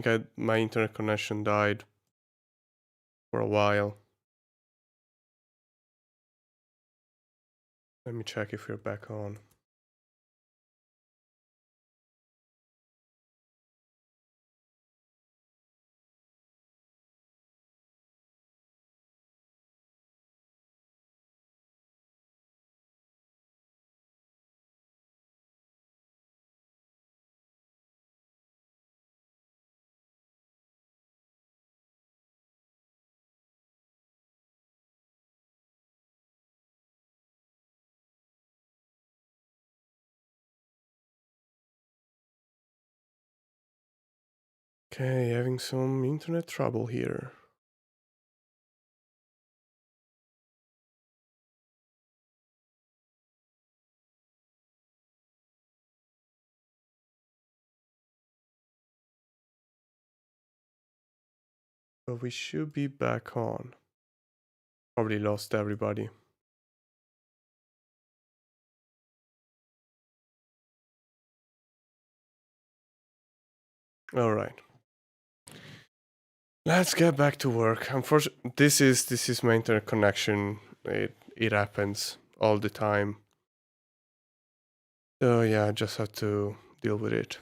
think my internet connection died for a while. Let me check if we're back on. Okay, having some internet trouble here. But we should be back on. Probably lost everybody. All right. Let's get back to work. Unfortunately, this is my internet connection. It happens all the time. So yeah, I just have to deal with it.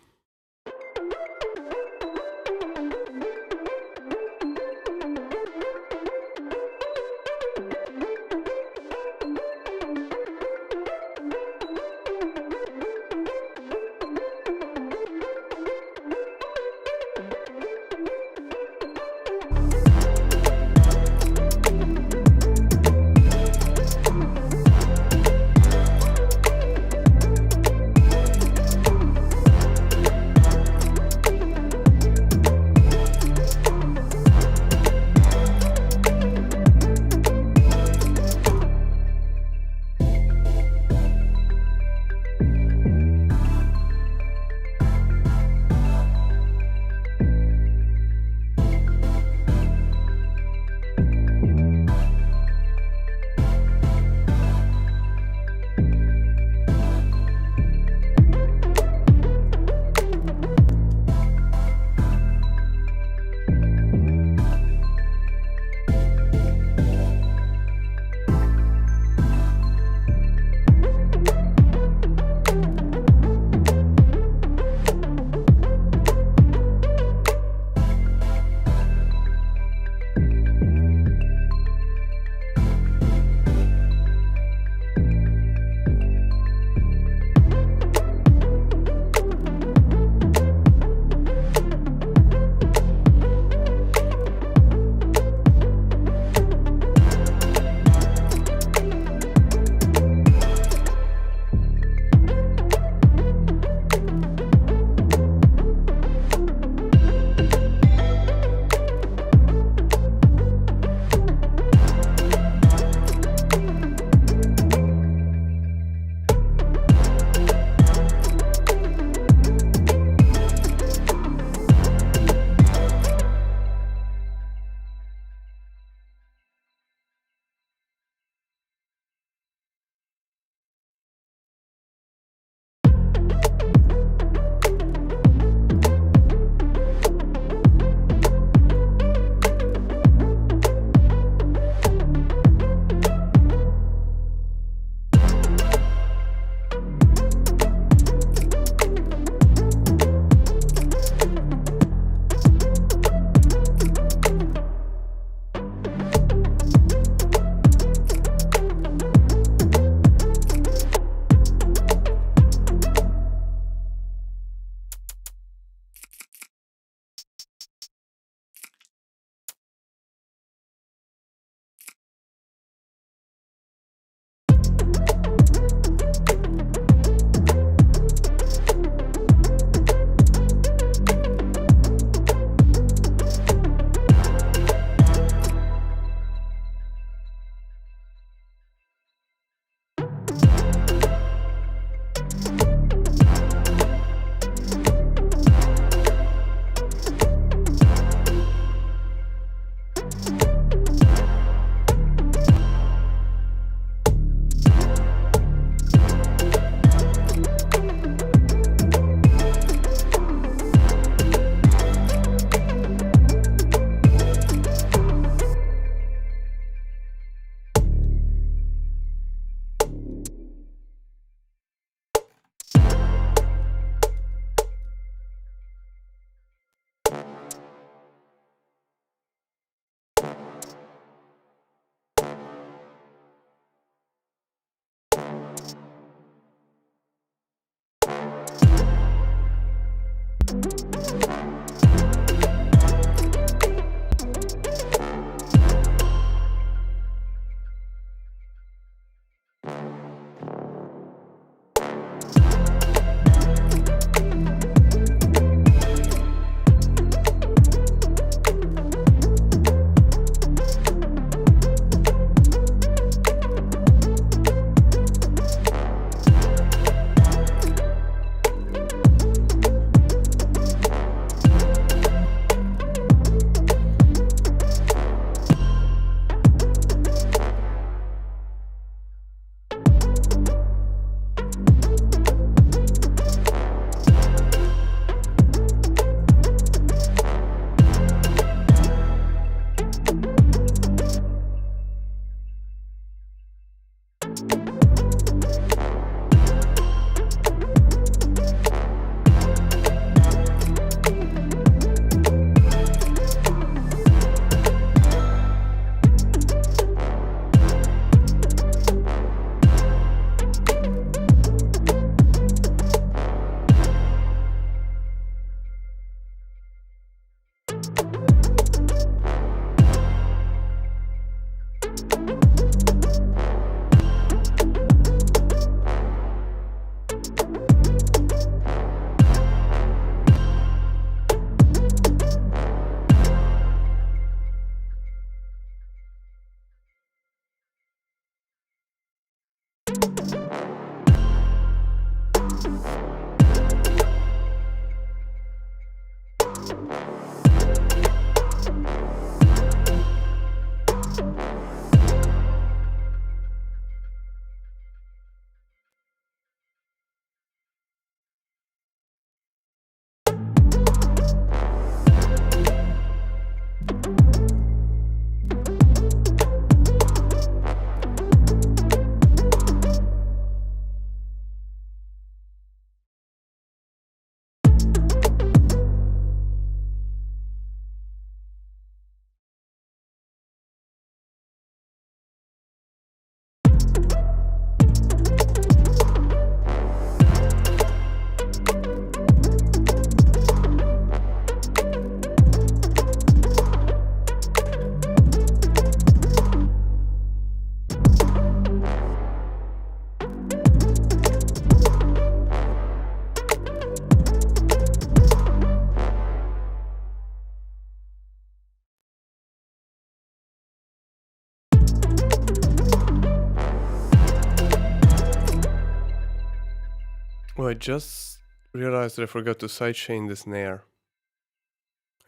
I just realized that I forgot to sidechain the snare.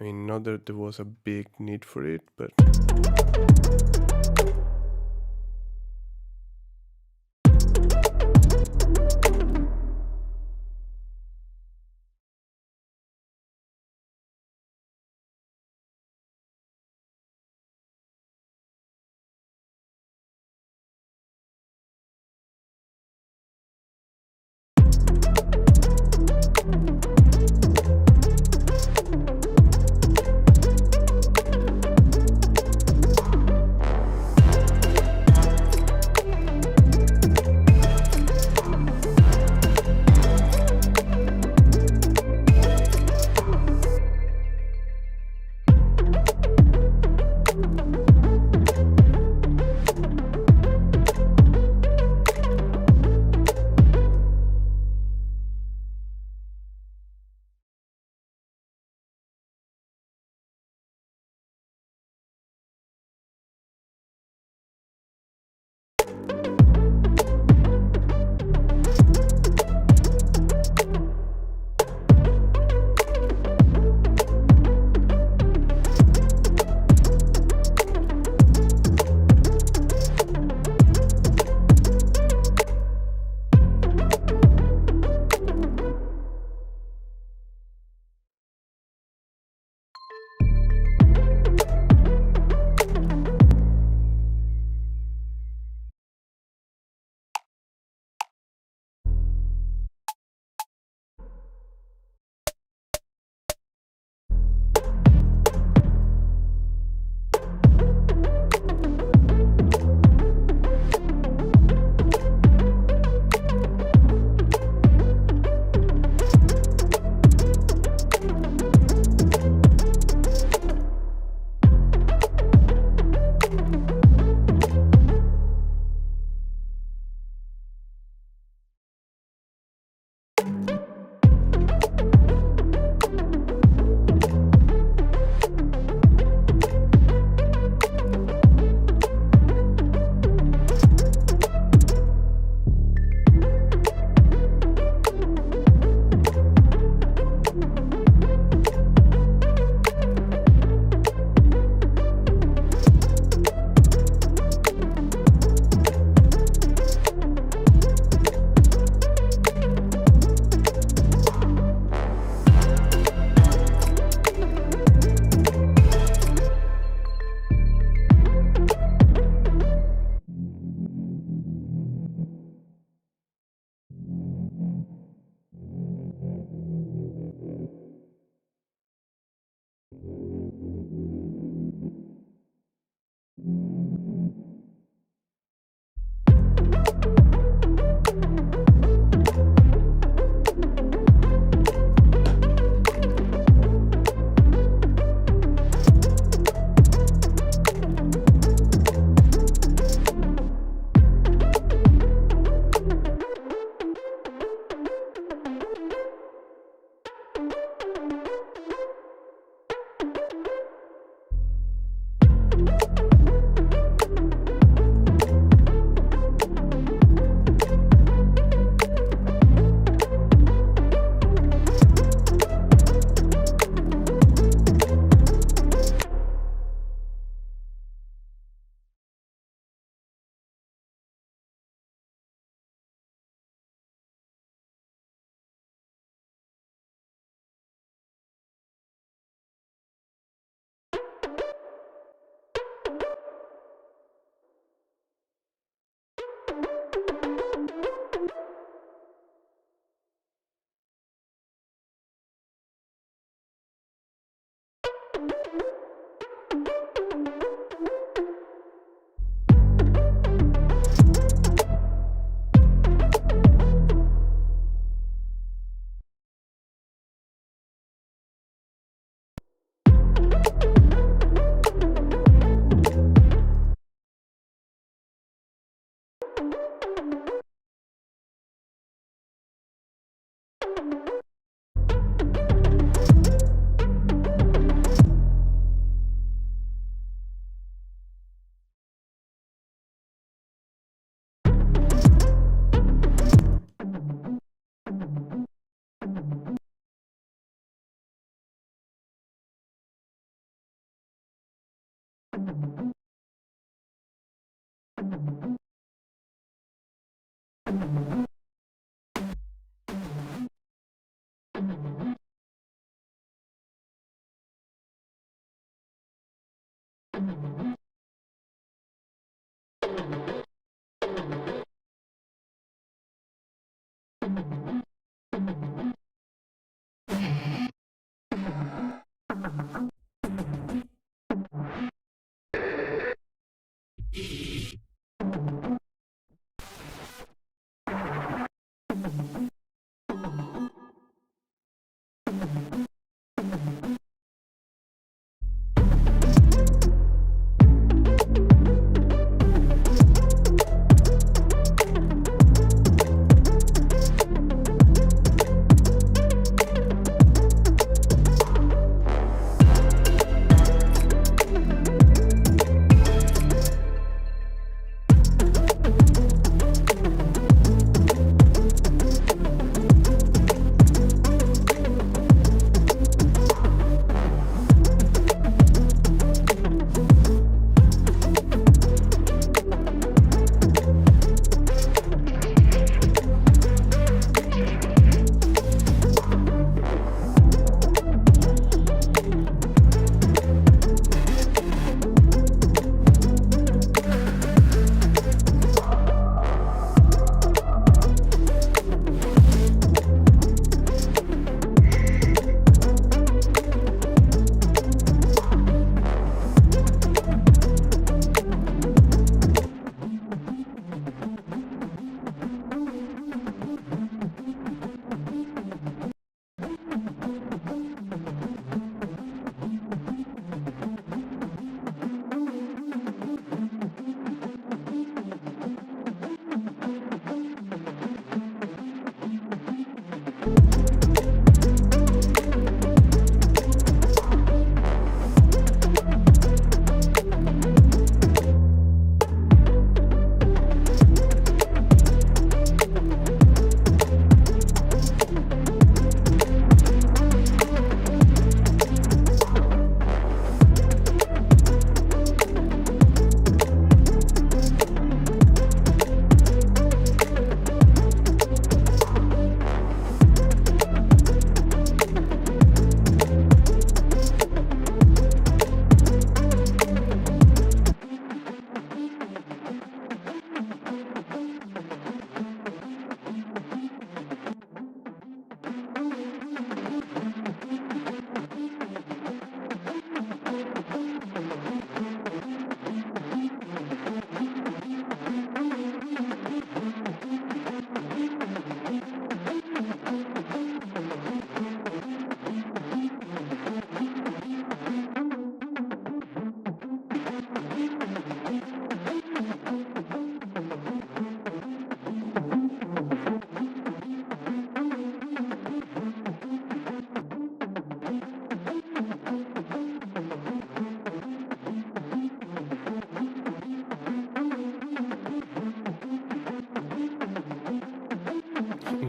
I mean, not that there was a big need for it, but...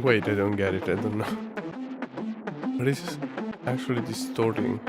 Wait, I don't get it. I don't know. What is actually distorting?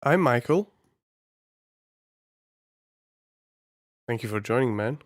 I'm Michael. Thank you for joining, man.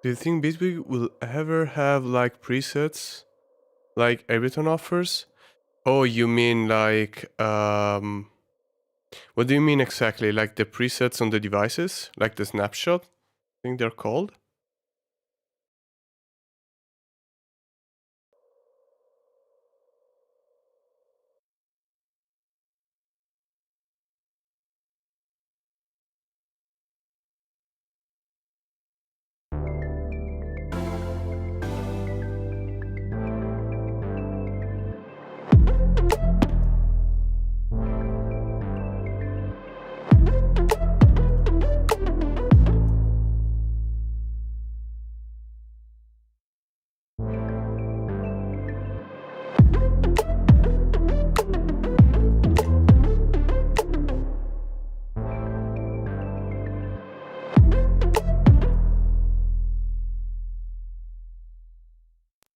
Do you think Bitwig will ever have like presets like Ableton offers? Oh, you mean like what do you mean exactly? Like the presets on the devices? Like the snapshot? I think they're called?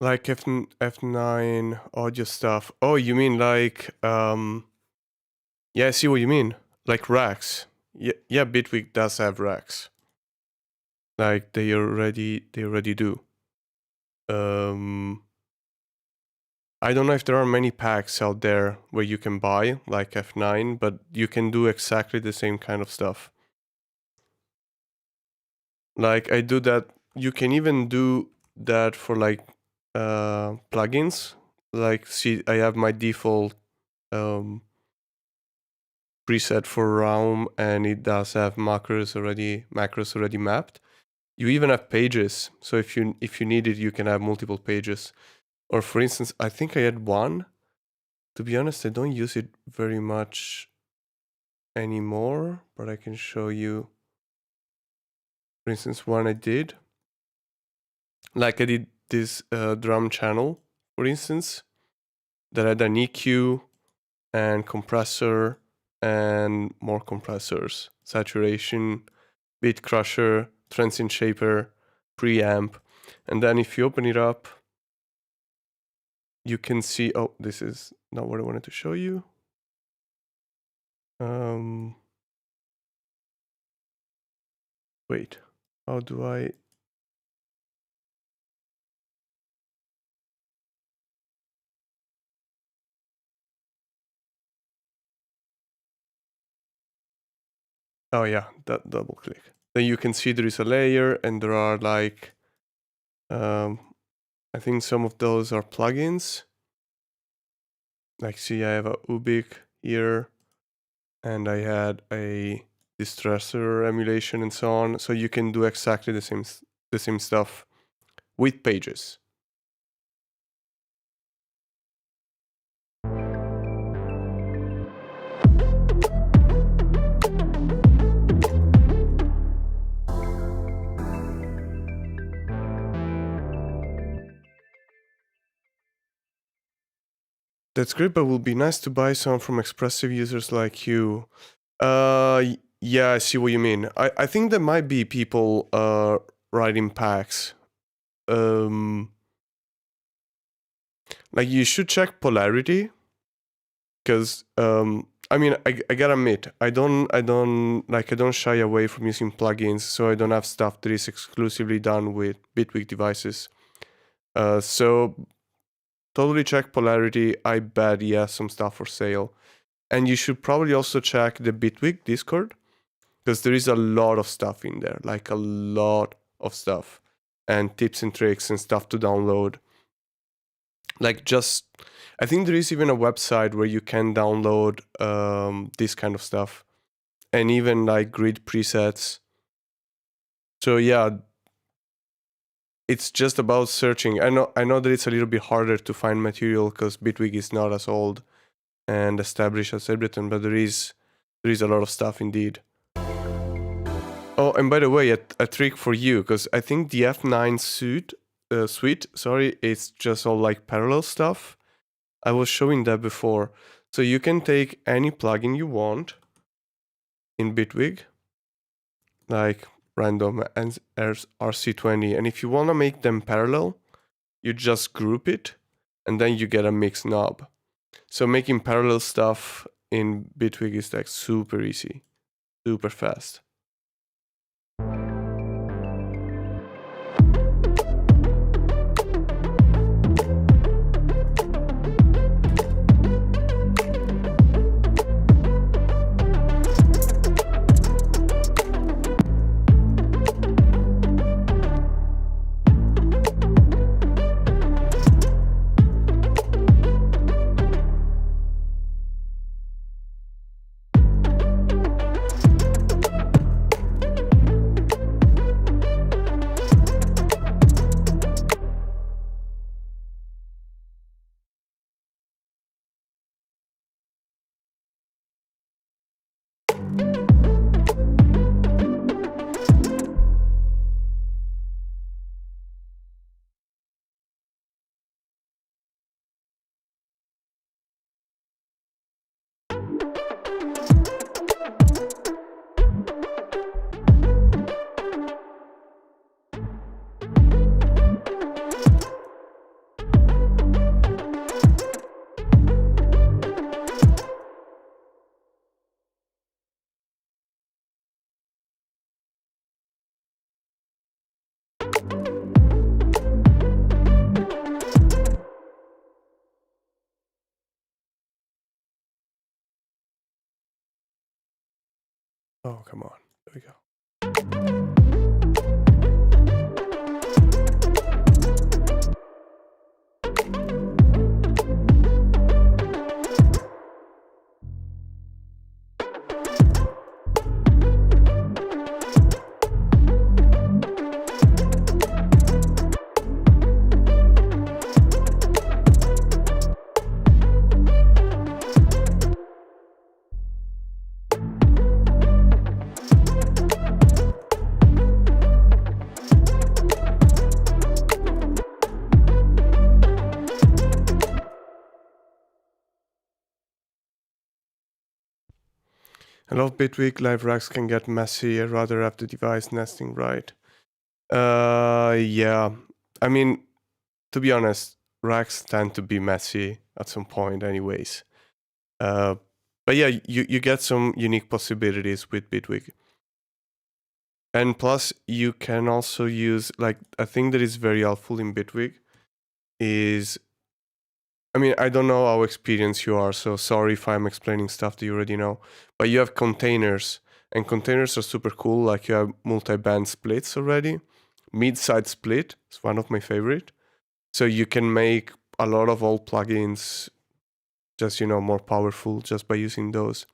Like F9 audio stuff. Oh, you mean like yeah, I see what you mean. Like racks. Yeah, Bitwig does have racks. Like they already do. Um I don't know if there are many packs out there where you can buy like F9, but you can do exactly the same kind of stuff. Like I do that. You can even do that for like plugins. Like see, I have my default um, preset for Realm, and it does have macros already mapped. You even have pages. So if you need it, you can have multiple pages. Or for instance, I think I had one. To be honest, I don't use it very much anymore, but I can show you. For instance, one I did. Like I did this drum channel, for instance, that had an EQ and compressor and more compressors, saturation, beat crusher, transient shaper, preamp. And then if you open it up, you can see, oh, this is not what I wanted to show you. Wait, how do I? Oh yeah, that double click. Then you can see there is a layer and there are like, I think some of those are plugins. Like see, I have a Ubik here and I had a distressor emulation and so on. So you can do exactly the same stuff with pages. That's great, but it would be nice to buy some from expressive users like you. Yeah, I see what you mean. I think there might be people writing packs. Like you should check polarity, because I mean I gotta admit I don't shy away from using plugins, so I don't have stuff that is exclusively done with Bitwig devices. So totally check polarity. I bet he has some stuff for sale. And you should probably also check the Bitwig Discord, because there is a lot of stuff in there, like a lot of stuff and tips and tricks and stuff to download. Like just, I think there is even a website where you can download this kind of stuff and even like grid presets. So yeah, it's just about searching. I know that it's a little bit harder to find material because Bitwig is not as old and established as Ableton, but there is a lot of stuff indeed. Oh, and by the way, a trick for you, because I think the F9 suite, sorry, it's just all like parallel stuff. I was showing that before. So you can take any plugin you want in Bitwig, like random and RC20, and if you want to make them parallel, you just group it, and then you get a mix knob. So making parallel stuff in Bitwig is like super easy, super fast. Oh, come on. There we go. I love Bitwig. Live racks can get messy. I'd rather have the device nesting right. Yeah. I mean, to be honest, racks tend to be messy at some point, anyways. But yeah, you get some unique possibilities with Bitwig. And plus, you can also use, like, a thing that is very helpful in Bitwig is, I mean, I don't know how experienced you are, so sorry if I'm explaining stuff that you already know, but you have containers, and containers are super cool. Like you have multi-band splits already. Mid-side split is one of my favorite. So you can make a lot of old plugins just, more powerful just by using those.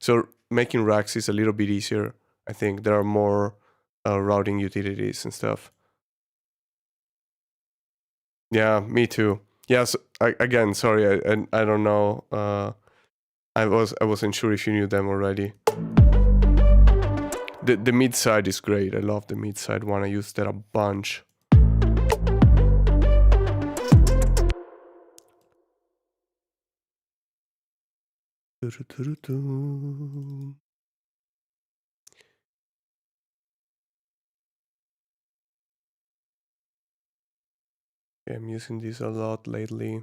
So making racks is a little bit easier. I think there are more routing utilities and stuff. Yeah, me too. Yes, again, sorry, I don't know. I wasn't sure if you knew them already. The mid side is great. I love the mid side one. I use that a bunch. I'm using this a lot lately.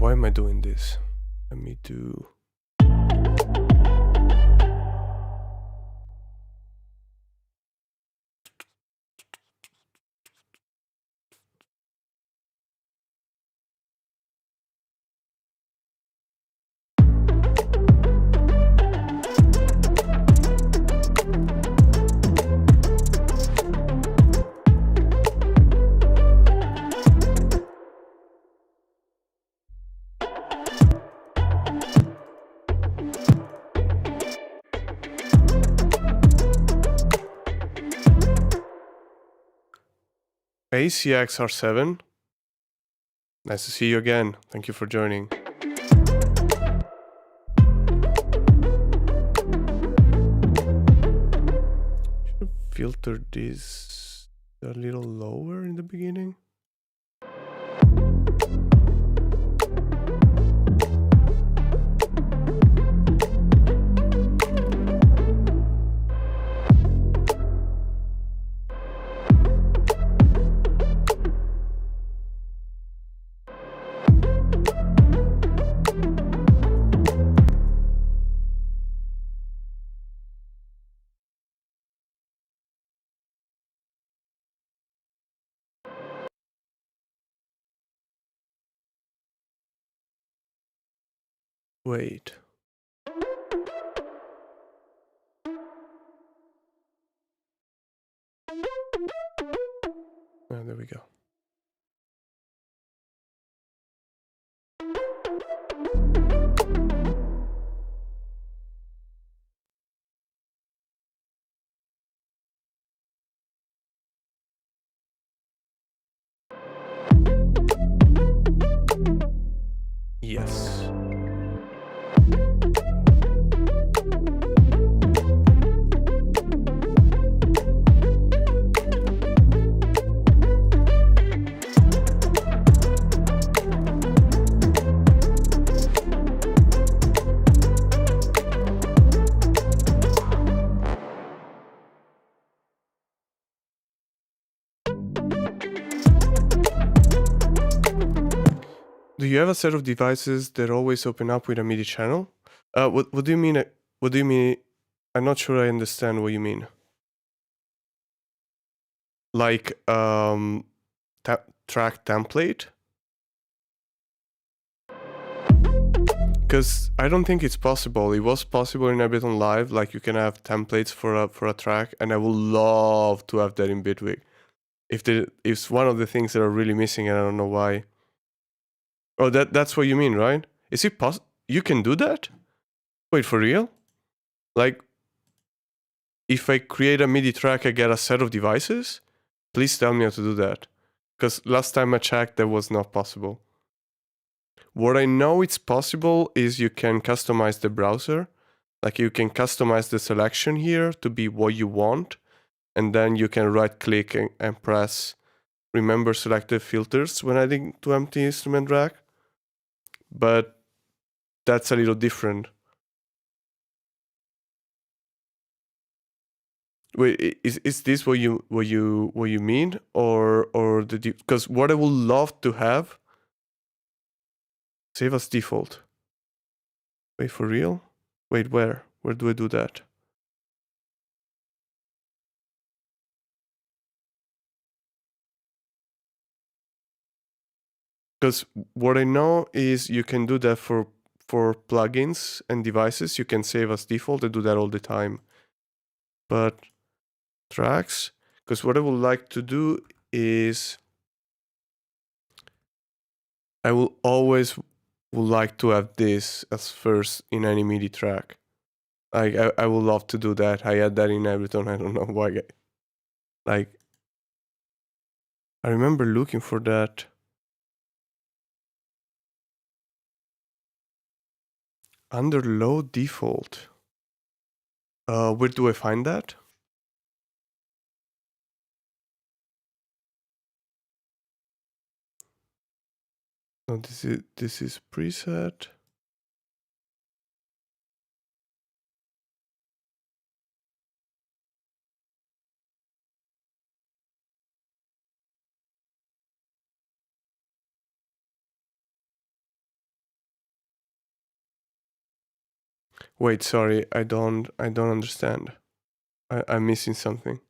why am I doing this? Let me do... ACXR7. Nice to see you again. Thank you for joining. Should filter this a little lower in the beginning. Wait. Oh, there we go. Yes. Do you have a set of devices that always open up with a MIDI channel? What do you mean? What do you mean? I'm not sure I understand what you mean. Like track template? Because I don't think it's possible. It was possible in Ableton Live, like you can have templates for a track, and I would love to have that in Bitwig. It's one of the things that are really missing, and I don't know why. Oh, that's what you mean, right? Is it possible? You can do that? Wait, for real? Like, if I create a MIDI track, I get a set of devices? Please tell me how to do that. Because last time I checked, that was not possible. What I know it's possible is you can customize the browser. Like you can customize the selection here to be what you want. And then you can right click and press remember selected filters when adding to empty instrument rack. But that's a little different. Wait, is this what you mean, or because what I would love to have, save as default. Wait, for real? Wait, where do I do that? Because what I know is you can do that for plugins and devices. You can save as default. I do that all the time. But tracks, because what I would like to do is I will always would like to have this as first in any MIDI track. I would love to do that. I had that in Ableton. I don't know why. Like, I remember looking for that. Under low default. Where do I find that? No, this is preset. Wait, sorry, I don't understand. I'm missing something.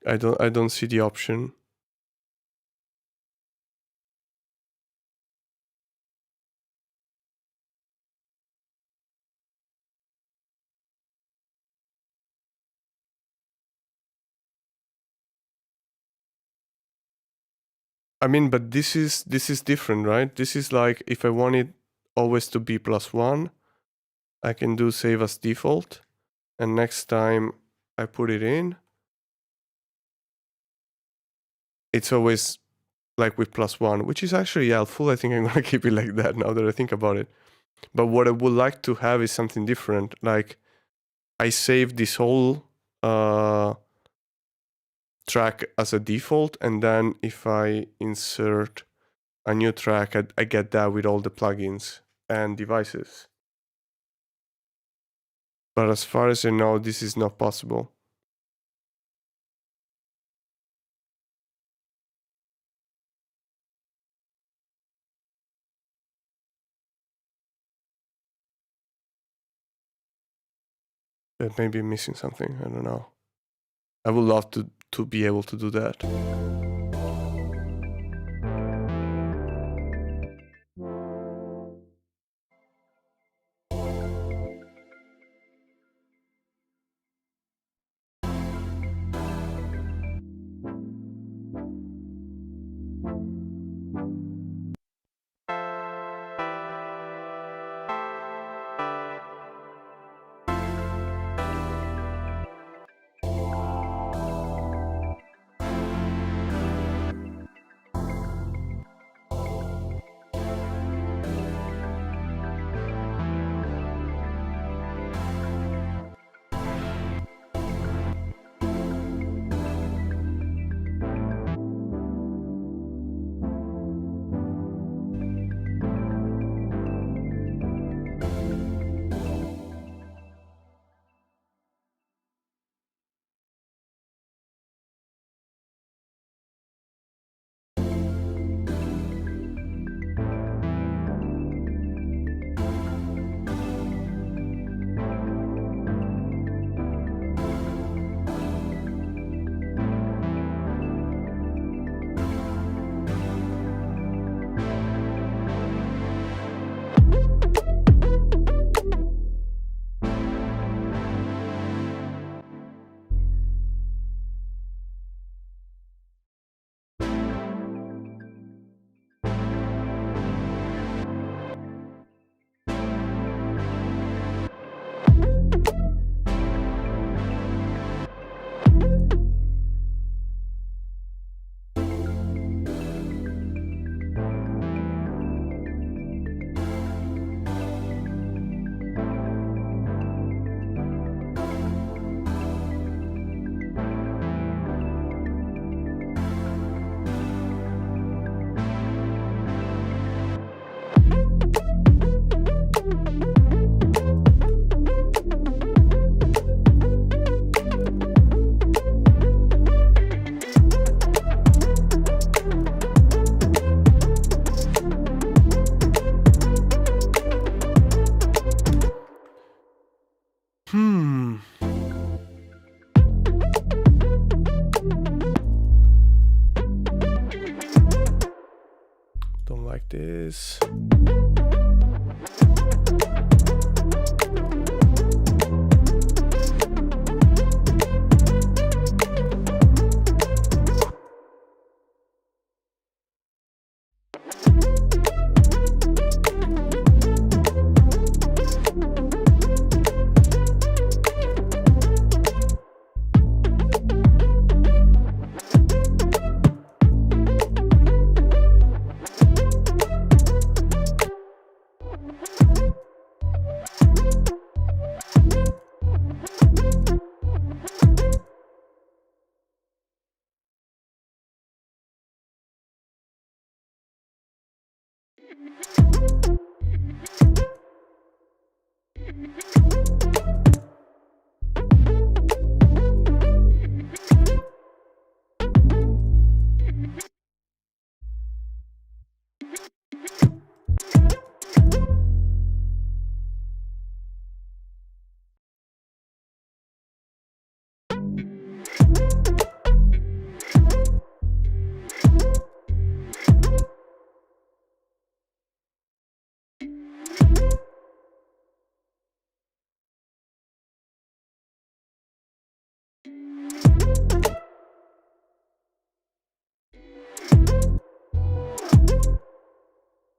I don't see the option. I mean, but this is different, right? This is like if I want it always to be +1, I can do save as default, and next time I put it in, it's always like with +1, which is actually helpful. I think I'm gonna keep it like that now that I think about it. But what I would like to have is something different. Like I save this whole track as a default, and then if I insert a new track, I get that with all the plugins and devices. But as far as I know, this is not possible. But maybe I'm missing something. I don't know. I would love to be able to do that. Don't like this.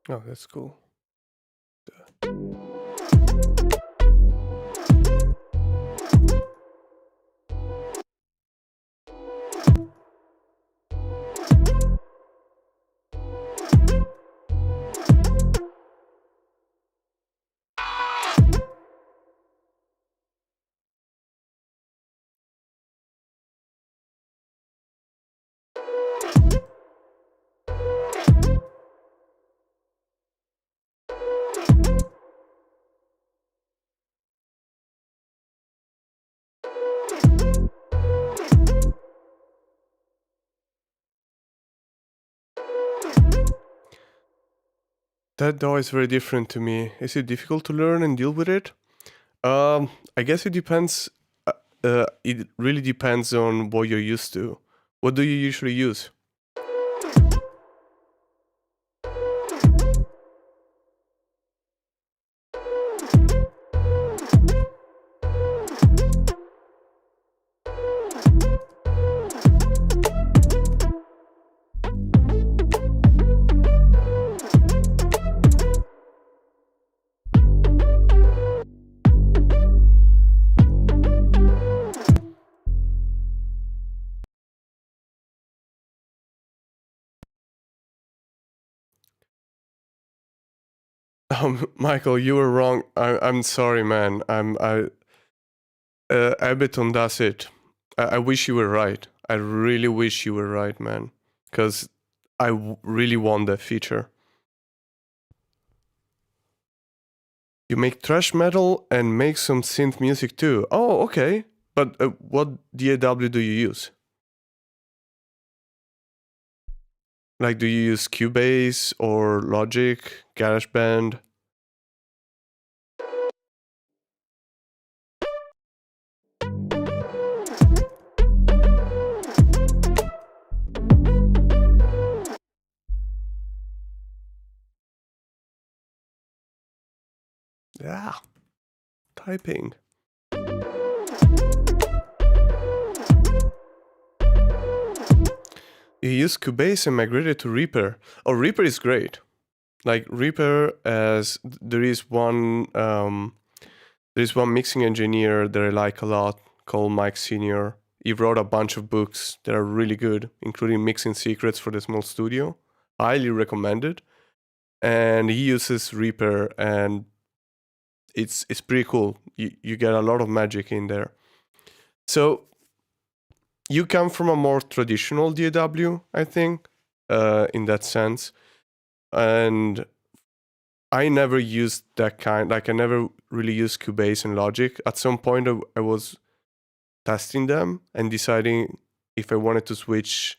Oh, that's cool. That DAW is very different to me. Is it difficult to learn and deal with it? I guess it depends. It really depends on what you're used to. What do you usually use? Michael, you were wrong. I'm sorry, man. Ableton does it. I wish you were right. I really wish you were right, man. Because really want that feature. You make thrash metal and make some synth music too. Oh, okay. But what DAW do you use? Like, do you use Cubase or Logic, GarageBand? Yeah, typing. You use Cubase and migrated to Reaper. Oh, Reaper is great. Like Reaper, as there is one mixing engineer that I like a lot called Mike Senior. He wrote a bunch of books that are really good, including Mixing Secrets for the Small Studio. Highly recommended. And he uses Reaper, and it's pretty cool. You get a lot of magic in there. So you come from a more traditional DAW, I think, in that sense. And I never used that kind. Like I never really used Cubase and Logic. At some point, I was testing them and deciding if I wanted to switch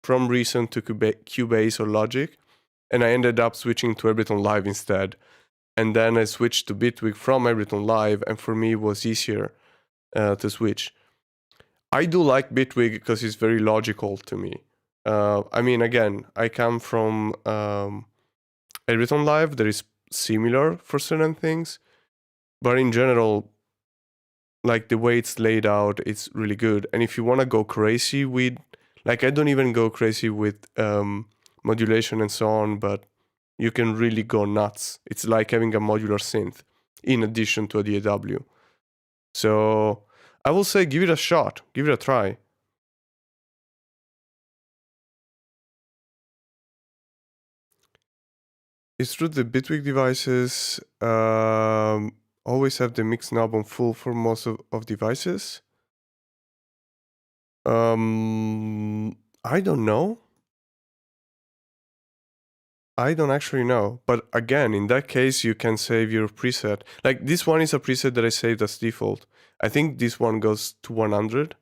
from Reason to Cubase or Logic. And I ended up switching to Ableton Live instead. And then I switched to Bitwig from Ableton Live, and for me it was easier to switch. I do like Bitwig because it's very logical to me. I mean, again, I come from Ableton Live that is similar for certain things, but in general, like the way it's laid out, it's really good. And if you want to go crazy with, like, I don't even go crazy with modulation and so on, but you can really go nuts. It's like having a modular synth in addition to a DAW. So I will say give it a shot, give it a try. It's true the Bitwig devices always have the mix knob on full for most of devices. I don't know. I don't actually know. But again, in that case, you can save your preset. Like this one is a preset that I saved as default. I think this one goes to 100.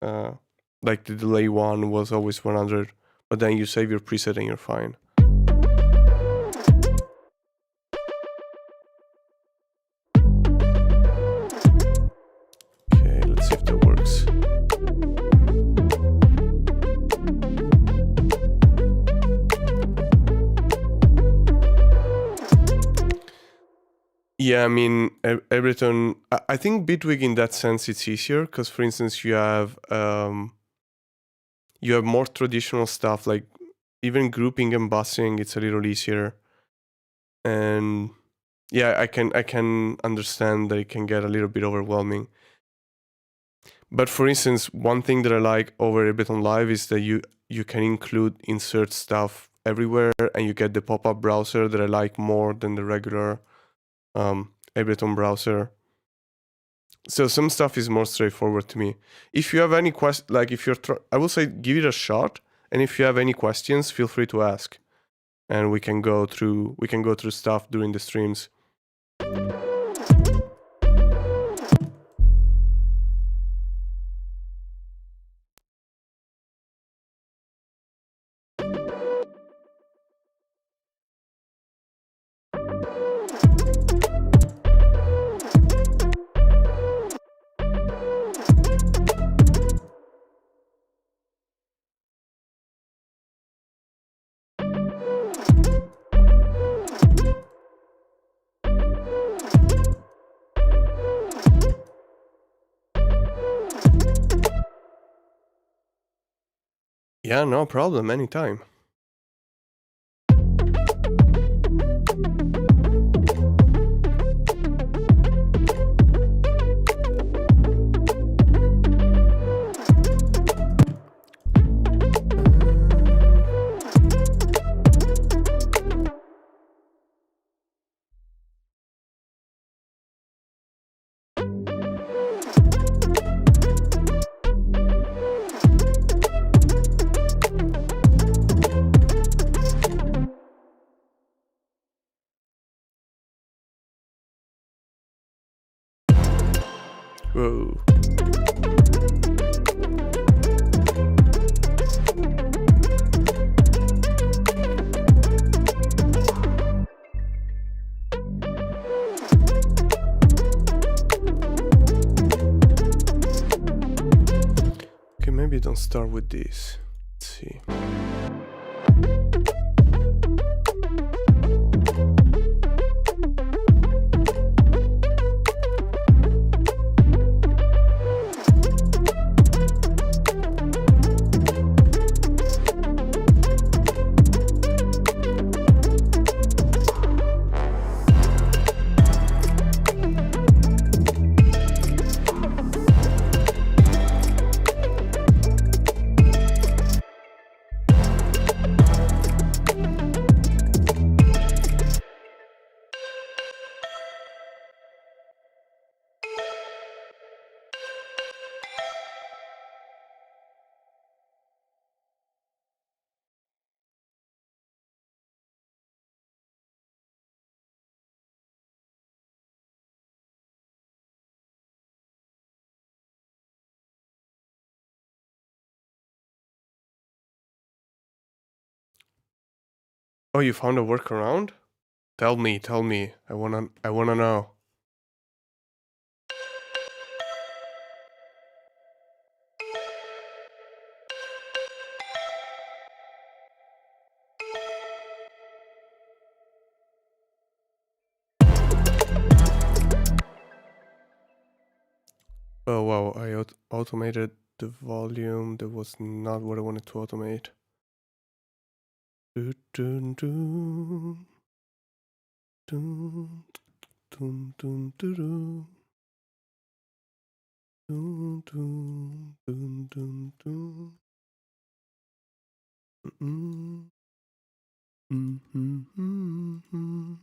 Like the delay one was always 100. But then you save your preset and you're fine. Okay, let's see if that works. Yeah, I mean, Ableton. I think Bitwig in that sense it's easier because, for instance, you have more traditional stuff like even grouping and bussing. It's a little easier. And yeah, I can understand that it can get a little bit overwhelming. But for instance, one thing that I like over Ableton Live is that you can insert stuff everywhere, and you get the pop-up browser that I like more than the regular Ableton browser. So some stuff is more straightforward to me. If you have any I will say give it a shot, and if you have any questions, feel free to ask, and we can go through stuff during the streams. Yeah, no problem, anytime. Whoa. Okay, maybe don't start with this. Let's see. Oh, you found a workaround? Tell me. I wanna know. Oh wow, I automated the volume. That was not what I wanted to automate. Dun, dun, dun. Dun, dun, dun, dun, dun. Dun, dun, dun, dun, dun. Mm-mm. Mm-hmm.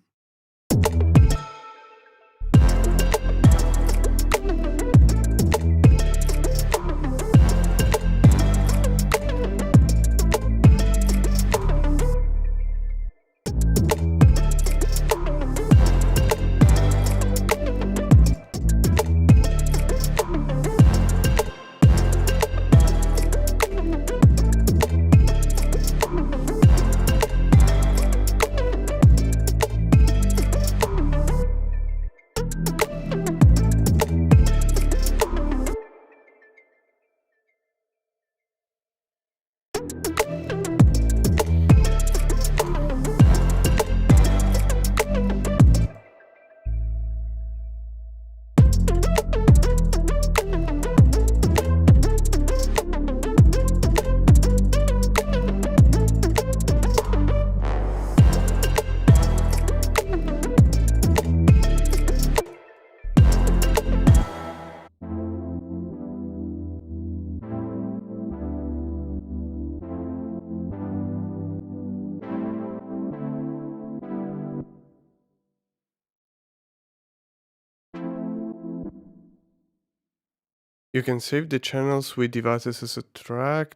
You can save the channels with devices as a track.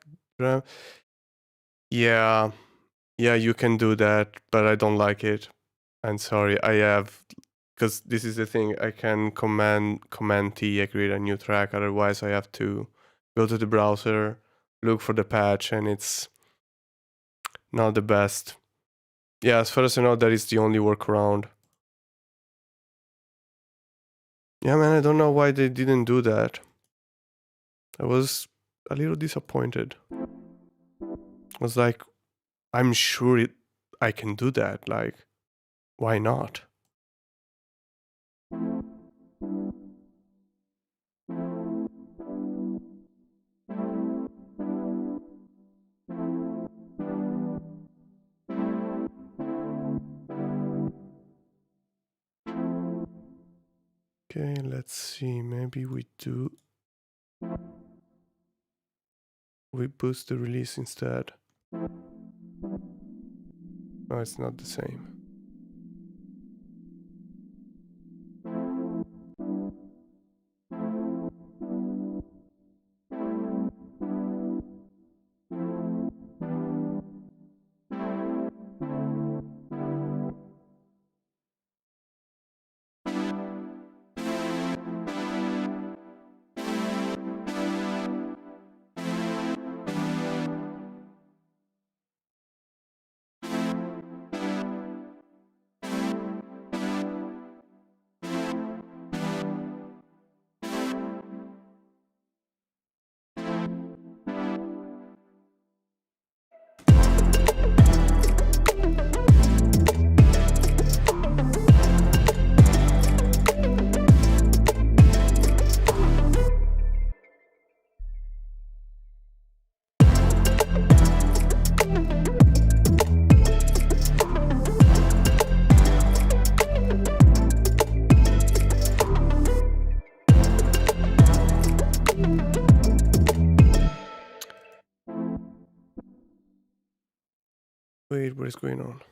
Yeah, you can do that, but I don't like it. I'm sorry. I have, because this is the thing. I can command T, create a new track. Otherwise, I have to go to the browser, look for the patch, and it's not the best. Yeah, as far as I know, that is the only workaround. Yeah, man, I don't know why they didn't do that. I was a little disappointed. I was like, I'm sure I can do that. Like, why not? Okay, let's see. Maybe we boost the release instead. No, it's not the same. Wait, what is going on?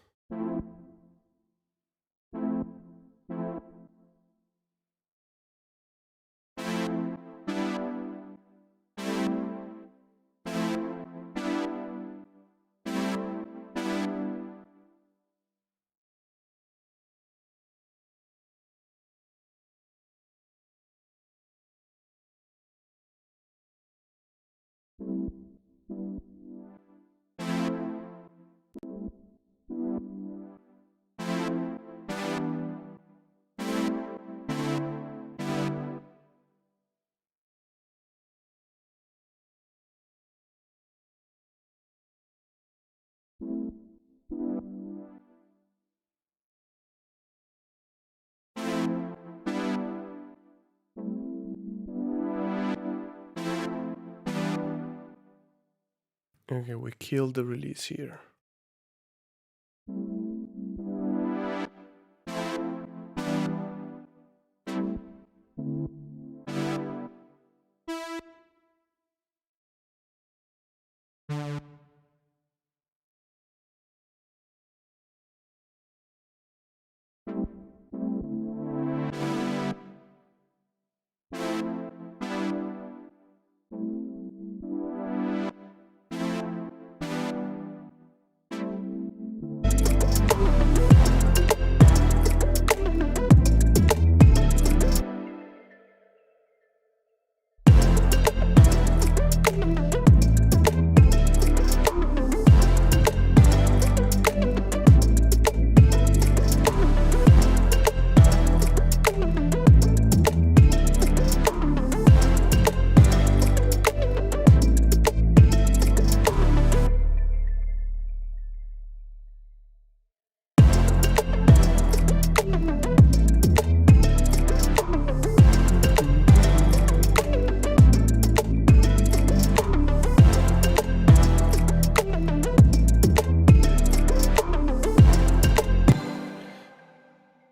Okay, we killed the release here.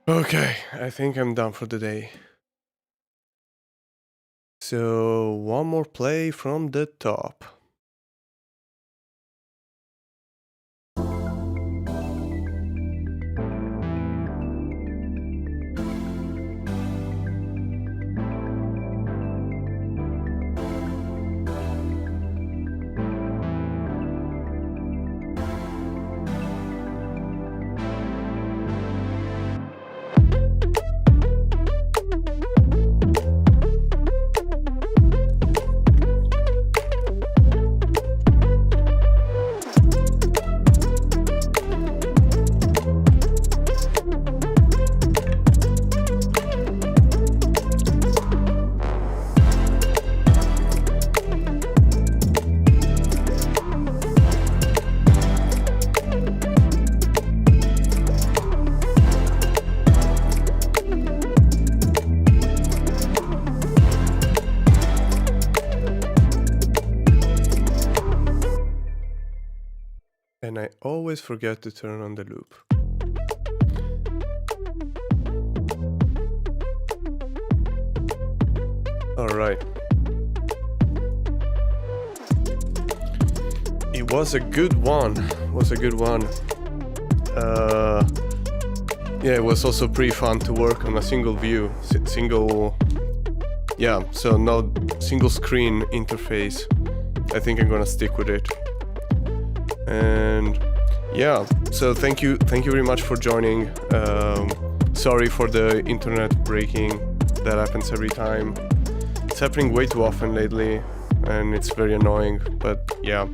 Okay, I think I'm done for the day. So, one more play from the top. always forget to turn on the loop. Alright. It was a good one. Yeah, it was also pretty fun to work on a single view, so no single screen interface. I think I'm gonna stick with it. And yeah, so thank you very much for joining. Sorry for the internet breaking, that happens every time. It's happening way too often lately, and it's very annoying, but yeah.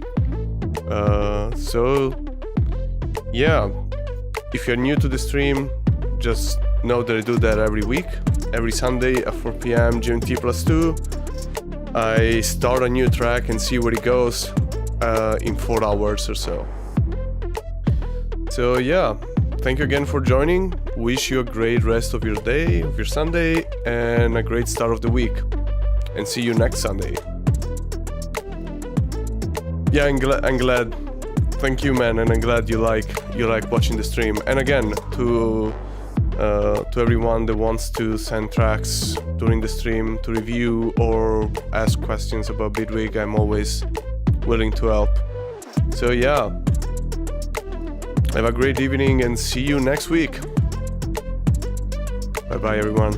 If you're new to the stream, just know that I do that every week, every Sunday at 4 p.m. GMT+2. I start a new track and see where it goes in 4 hours or so. So yeah, thank you again for joining. Wish you a great rest of your day, of your Sunday, and a great start of the week. And see you next Sunday. Yeah, I'm glad. Thank you, man, and I'm glad you like watching the stream. And again, to everyone that wants to send tracks during the stream to review or ask questions about Bitwig, I'm always willing to help. So yeah, have a great evening and see you next week. Bye bye, everyone.